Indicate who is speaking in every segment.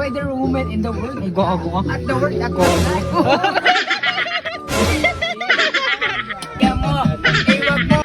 Speaker 1: Spider Woman in the world.
Speaker 2: Ay, gago ka.
Speaker 1: At the world at the world. Kaya mo, iwag mo.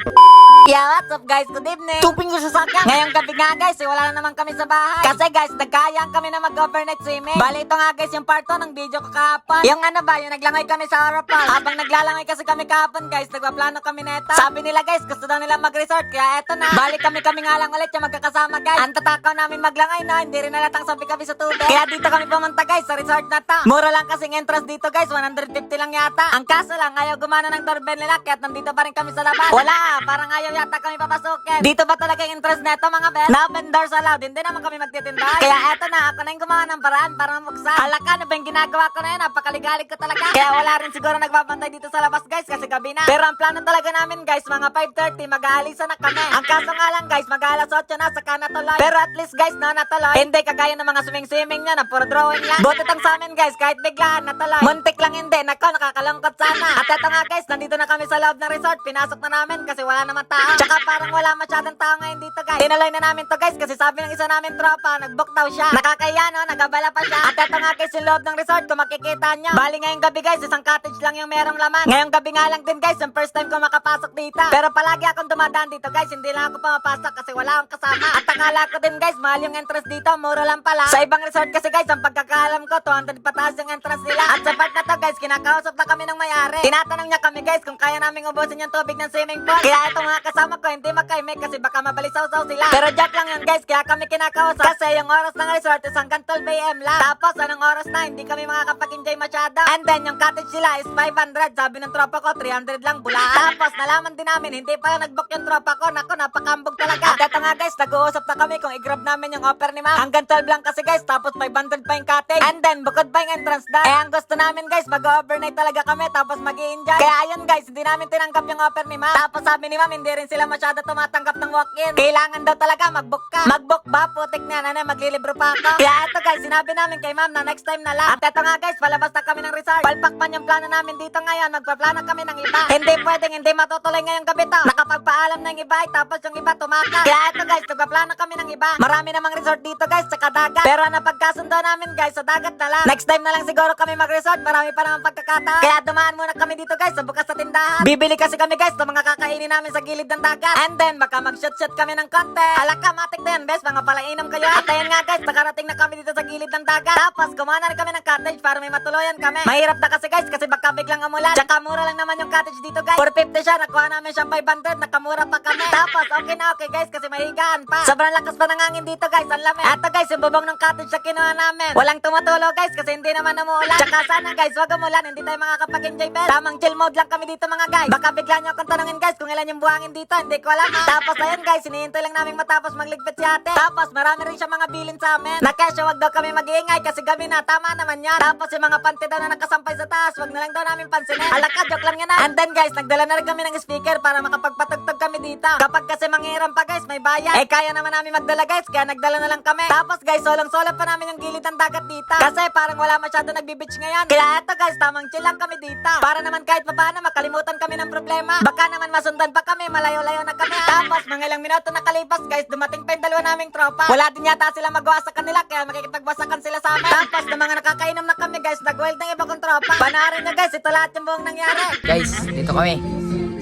Speaker 3: Yeah, what's up guys? Good evening. Tuping ko sa saka. Ngayong gabi nga guys, wala na naman kami sa bahay. Kasi guys, nagkayaan kami na mag-overnight swimming. Bali ito nga guys, yung part 2 ng video ko kahapon. Yung ano ba, yung naglangoy kami sa Oropal. Habang naglalangoy kasi kami kahapon guys, nagpaplano kami neto. Sabi nila guys, gusto daw nila mag-resort, kaya eto na. Bali kami nga lang ulit yung magkakasama guys. Ang tatakaw namin maglangoy no, hindi rin nalatang sabi kami sa tubig. Kaya dito kami pumunta guys, sa resort na to. Mura lang kasing entrance dito guys, 150 lang yata. Ang kaso lang, ayaw gumana ng doorbell nila, kaya nandito pa rin kami sa labas. Wala, parang ayaw yata kami papasukin. Dito ba talaga yung entrance neto mga bes? Na open doors allowed, hindi naman kami magtitinda. Kaya eto na, ako na yung gumawa ng paraan para mabuksan. Alaka na ba yung ginagawa ko na yun? Napakaligalig ko talaga. Kaya wala rin siguro nagbabantay dito sa labas guys, kasi gabi na. Pero ang plano talaga namin guys, mga 5:30, mag-aalisa na kami. Ang kaso nga lang guys, mag-alas 8 na, saka natuloy. Pero at least guys, no, natuloy. Hindi kagaya ng mga swimming nyo na puro drawing lang. Buti tang sa amin guys, kahit biglaan natuloy. Muntik lang hindi, nako, nakakalungkot sana. At eto nga guys, nandito na kami sa loob ng resort. Pinasok na namin kasi wala naman tao. Tsaka parang wala masyadong tao ngayon dito guys. Tinuloy na namin to guys kasi sabi ng isa namin tropa, nag-book daw siya. Nakakaya no, nagabala pa siya. At eto nga guys, yung loob ng resort, kung makikita nyo. Bali ngayong gabi guys, isang cottage lang yung merong laman. Ngayong gabi nga lang din guys, yung first time ko makapasok dito. Pero palagi akong dumadaan dito guys, hindi lang ako pumapasok kasi wala akong kasama. At akala ko din guys, mahal yung entrance dito, mura lang pala. Sa ibang resort kasi guys, ang pagkakaalam ko, 200 pataas yung entrance nila. At sa part na to guys, kinakausap na kami ng may-ari. Tinatanong niya kami guys kung kaya naming ubusin yung tubig ng swimming pool. Kaya itong mga kasama ko, hindi makaimik kasi baka mabalisaw-saw sila. Pero joke lang yun guys, kaya kami kinakausap. Kasi yung oras ng resort is hanggang 12 AM lang. Tapos anong oras na, hindi kami makakapag-enjoy masyado. And then yung cottage nila is 500. Sabi ng tropa ko, 300 lang bulaan. Tapos nalaman din namin, hindi pa nag-book yung tropa ko. Naku, napakambog talaga. At eto nga guys, nag-uusap na kami kung i-grab namin yung offer ni ma'am. Hanggang 12 lang kasi guys, tapos 500 pa yung cottage. And then, bukod pa yung entrance na. Eh, ang gusto namin guys, mag-overnight talaga kami, tapos mag-i-enjoy. Kaya ayun guys, hindi namin tinanggap yung offer ni ma'am. Tapos sabi ni ma'am, hindi rin sila masyado tumatanggap ng walk-in. Kailangan daw talaga mag-book ka. Mag-book ba? Putik na nanay, maglilibro pa ako. Kaya eto guys, sinabi namin kay ma'am na next time na lang. At eto nga guys, palabas na kami ng resort. Palpak man yung plano namin dito ngayon, magpaplano kami ng iba. Hindi pwedeng hindi matutuloy ngayong gabi to. Nakapagpaalam na yung iba, tapos yung iba tumakas. Kaya eto guys, magpaplano kami ng iba. Marami namang resort dito guys, sa dagat. Pero napagkasundo namin guys, sa dagat na lang. Next time na lang siguro kami mag-resort, marami pa naman pagkakataon. Kaya dumaan muna kami dito guys, sa bukas sa tindahan. Bibili kasi kami guys ng mga kakainin namin sa gilid ng dagat. And then, baka mag-shoot-shoot kami ng konti. Alaka, matik na yan, bes, mga palainom kayo. At ayun nga guys, nakarating na kami dito sa gilid ng dagat. Tapos, kumain na rin kami ng cottage para may matuluyan kami. Mahirap na kasi guys, kasi baka biglang umulan. Tsaka mura lang naman yung cottage dito guys. 450 siya, nakuha namin siya 500, nakamura pa kami. Tapos, okay na okay guys, kasi may higaan pa. Sobrang lakas pa ng hangin dito guys, ang lamig. At guys, yung bubong ng cottage na kinuha namin, walang tumutulo guys, kasi hindi naman umuulan. Tsaka sana guys, wag umulan, hindi tayo makakapag-enjoy bes. Tamang chill mode lang kami dito mga guys. Baka bigla nyo akong tanongin guys kung ilan yung buhangin dito, hindi ko alam ha. Tapos ayun guys, hinihintay lang namin matapos magligpit si ate. Tapos marami rin siya mga bilin sa amin. Na kesyo, wag daw kami mag-iingay kasi gabi na, tama naman yan. Tapos yung mga panty daw na nakasampay sa taas, wag na lang daw namin pansinin. Alaka, joke lang yan ha. And then guys, nagdala na rin kami ng speaker para makapagpatugtog kami dito. Kapag kasi manghiram pa guys, may bayad. Eh kaya naman namin magdala guys, kaya nagdala na lang kami. Tapos guys, solong-solo pa namin yung gilid ng dagat dito. Kasi parang wala masyado nagbi-beach ngayon. Kaya eto guys, tamang chill lang kami dito. Para naman kahit papaano makalimutan kami ng problema. Baka naman masundan pa kami, malayo-layo na kami. Tapos mga ilang minuto nakalipas guys, dumating pa yung dalawa naming tropa. Wala din yata sila magawa sa kanila, kaya makikipagbasakan sila sa amin. Tapos ng mga nakakainom na kami guys, nag-wild ng iba kong tropa. Panarin nyo guys, ito lahat yung buong nangyari.
Speaker 2: Guys, dito kami.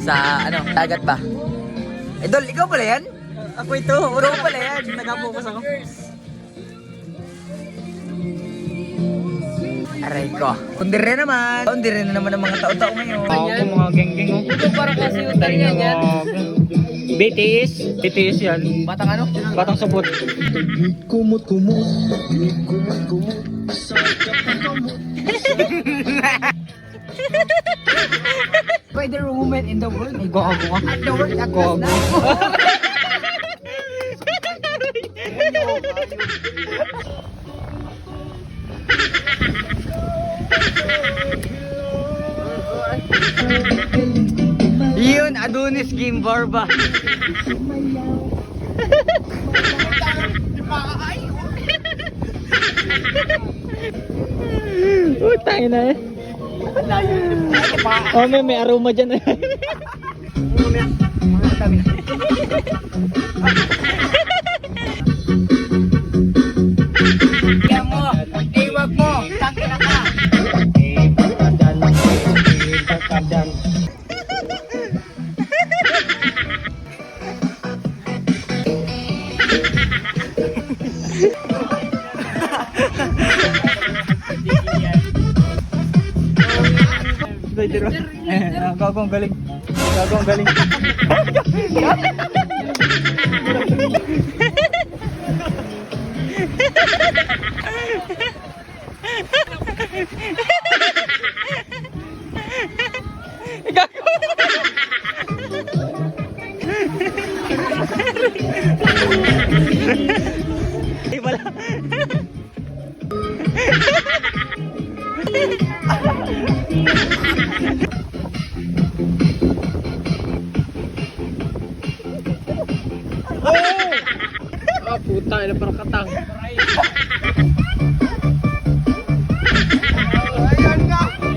Speaker 2: Sa, dagat ba? Idol, ikaw pala yan? Ako ito, uro pala yan. Nag-focus ako. Aray ko. Kundi rin naman. Kundi rin naman ang mga tao-tao ngayon.
Speaker 4: Ako mga geng-geng oh.
Speaker 1: Ito para kasi utal yan yan.
Speaker 4: BTS. BTS yan.
Speaker 2: Batang ano?
Speaker 4: Batang sabot.
Speaker 1: Spider Woman in the world.
Speaker 2: Ay, gago ka.
Speaker 1: At the world at the
Speaker 2: Gago. Yun, Adonis Game Barba.
Speaker 4: Tayo na eh. Oh, may aroma dyan eh.
Speaker 1: Kaya mo,
Speaker 4: Toy Dero. Gago, ang galing. Gago, ang galing. Ay, wala.
Speaker 1: Ah, puta, ina parang katang.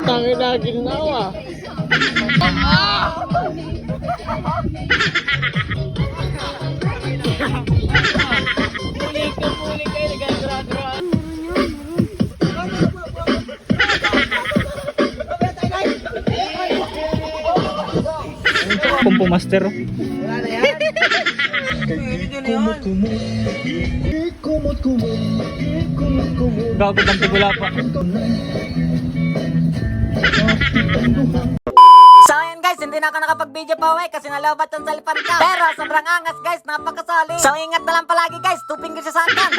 Speaker 4: Tangin naging nawa. Kumpo master.
Speaker 1: Wala na yan.
Speaker 4: Gago bang tigula pa.
Speaker 3: So ayun guys, hindi na ako nakapag-video pa uwi kasi nalobat yung cellphone ko. Pero sobrang angas guys, napakasali. So ingat na lang palagi guys, 2 fingers sa sakan.